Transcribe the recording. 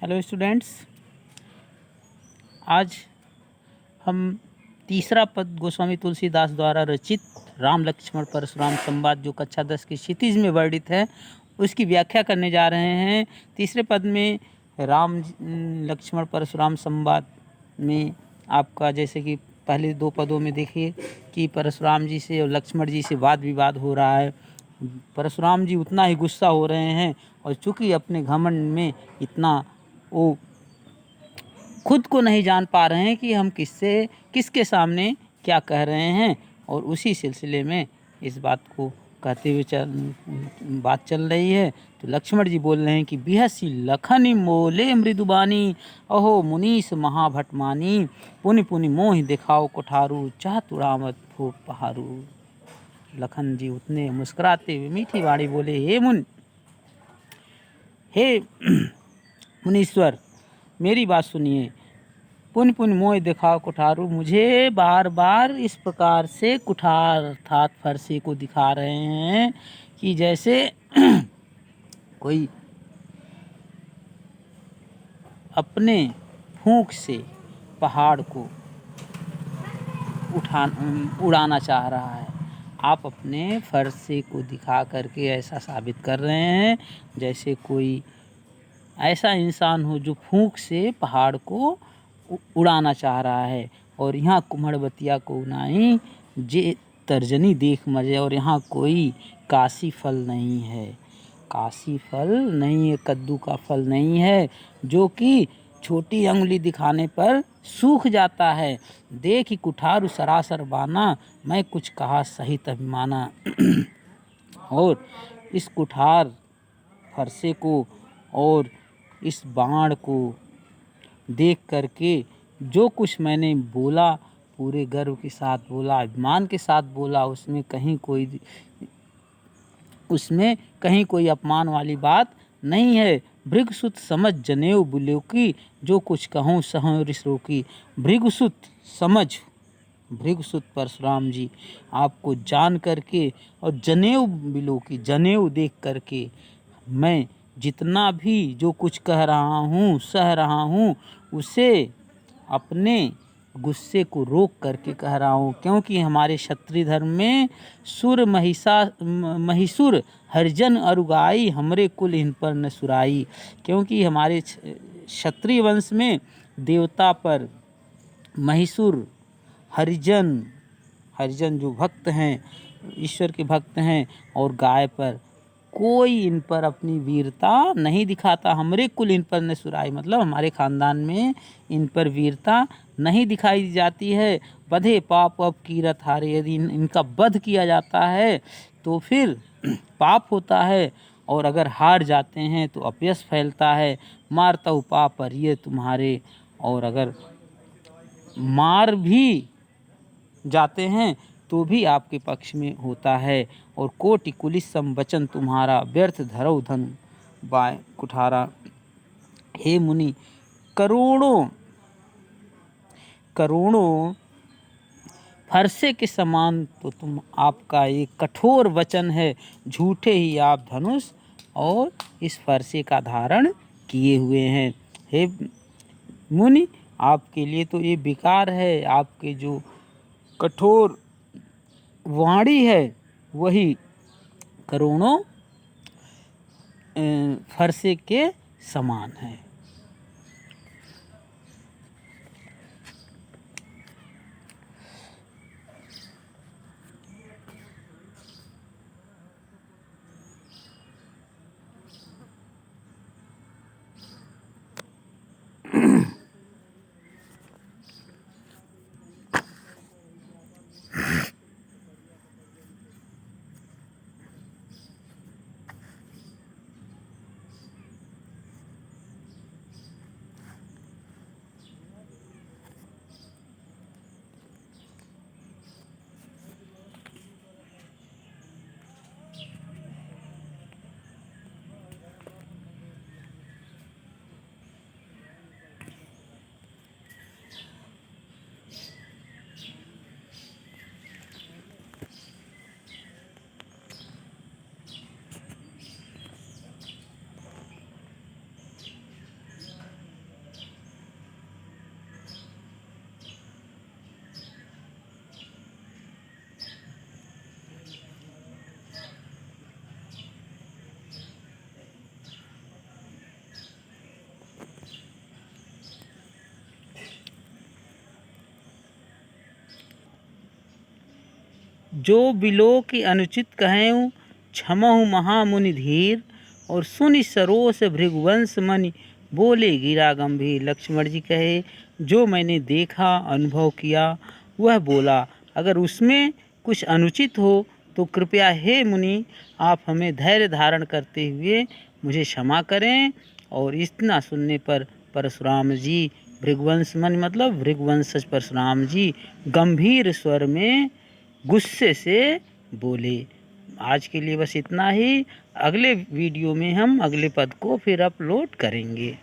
Hello students, आज हम तीसरा पद गोस्वामी तुलसीदास द्वारा रचित राम लक्ष्मण परशुराम संवाद जो कक्षा 10 की क्षितिज में वर्णित है उसकी व्याख्या करने जा रहे हैं। तीसरे पद में राम लक्ष्मण परशुराम संवाद में आपका जैसे कि पहले दो पदों में देखिए कि परशुराम जी से और लक्ष्मण जी से वाद विवाद हो रहा है। परशुराम जी उतना ही गुस्सा हो रहे हैं और चूंकि अपने घमंड में इतना वो खुद को नहीं जान पा रहे हैं कि हम किसके सामने क्या कह रहे हैं, और उसी सिलसिले में इस बात को कहते हुए बात चल रही है। तो लक्ष्मण जी बोल रहे हैं कि बिहसी लखन मोले मृदुबानी, अहो मुनीस महाभटमानी, पुनि पुनि मोहि दिखाओ कोठारू, चाह तुड़ामत फूक पहारू। लखन जी उतने मुस्कुराते हुए मीठी वाणी बोले, हे मुनीश्वर, मेरी बात सुनिए। पुन पुन मोह दिखाओ कुठारू, मुझे बार बार इस प्रकार से कुठार अर्थात फरसे को दिखा रहे हैं कि जैसे कोई अपने फूंक से पहाड़ को उड़ाना चाह रहा है। आप अपने फरसे को दिखा करके ऐसा साबित कर रहे हैं जैसे कोई ऐसा इंसान हो जो फूंक से पहाड़ को उड़ाना चाह रहा है। और यहाँ कुम्हड़बतिया को उनाई जे तर्जनी देख मजे, और यहाँ कोई काशी फल नहीं है, काशी फल नहीं है, कद्दू का फल नहीं है जो कि छोटी अंगुली दिखाने पर सूख जाता है। देख कुठार सरासर बाना, मैं कुछ कहा सहित अभिमाना। और इस कुठार फरसे को और इस बाण को देख करके जो कुछ मैंने बोला पूरे गर्व के साथ बोला, अभिमान के साथ बोला, उसमें कहीं कोई अपमान वाली बात नहीं है। भृगुसुत समझ जनेऊ बुलोकी, जो कुछ कहूँ सहूँ ऋष रोकी। भृगुसुत परशुराम जी आपको जान करके और जनेऊ बिलोकी जनेऊ देख करके मैं जितना भी जो कुछ कह रहा हूँ सह रहा हूँ उसे अपने गुस्से को रोक करके कह रहा हूँ, क्योंकि हमारे क्षत्रिय धर्म में महिषुर हरिजन अरुगाई, हमरे कुल इन पर न सुराई। क्योंकि हमारे क्षत्रिय वंश में देवता पर महिषुर हरिजन जो भक्त हैं, ईश्वर के भक्त हैं, और गाय पर कोई इन पर अपनी वीरता नहीं दिखाता। हमरे कुल इन पर न सुराई, मतलब हमारे खानदान में इन पर वीरता नहीं दिखाई जाती है। बधे पाप अब कीरत हारे, यदि इनका वध किया जाता है तो फिर पाप होता है, और अगर हार जाते हैं तो अपयश फैलता है। मारता पाप पर ये तुम्हारे, और अगर मार भी जाते हैं तो भी आपके पक्ष में होता है। और कोटि कुलिस सम वचन तुम्हारा, व्यर्थ धरौ धन बाय कुठारा। हे मुनि, करोड़ों फरसे के समान तो तुम आपका एक कठोर वचन है, झूठे ही आप धनुष और इस फरसे का धारण किए हुए हैं। हे मुनि, आपके लिए तो ये बेकार है, आपके जो कठोर वाणी है वही करोड़ों फरसे के समान है। जो बिलो की अनुचित कहें क्षमहु महामुनि धीर, और सुनि सरोस भृगुवंश मनि बोले गिरा गंभीर। लक्ष्मण जी कहे जो मैंने देखा अनुभव किया वह बोला, अगर उसमें कुछ अनुचित हो तो कृपया हे मुनि आप हमें धैर्य धारण करते हुए मुझे क्षमा करें। और इतना सुनने पर परशुराम जी भृगुवंश मन मतलब भृगुवंशज परशुराम जी गंभीर स्वर में गुस्से से बोले। आज के लिए बस इतना ही। अगले वीडियो में हम अगले पद को फिर अपलोड करेंगे।